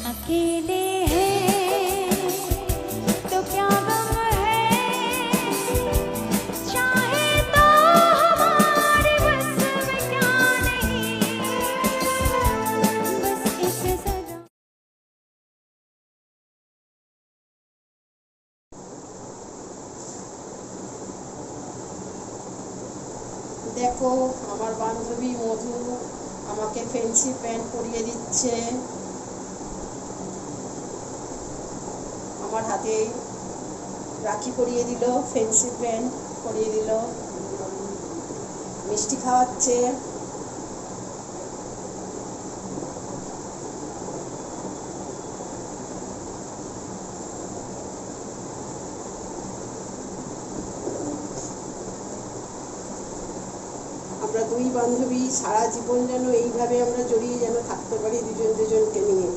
अकेले हैं तो क्या गम है, चाहे तो हमारे बस में क्या नहीं, बस एक सजा। দেখো আমার বান্ধবী মধু আমাকে ফ্যান্সি প্যান্ট পরিয়ে দিচ্ছে, আমার হাতে রাখি পরিয়ে দিল, ফ্যান্সি প্যান্ট পরিয়ে দিল, মিষ্টি খাওয়াচ্ছে। আমরা দুই বান্ধবী সারা জীবন যেন এইভাবে আমরা জড়িয়ে যেন থাকতে পারি দুজন দুজনকে নিয়ে।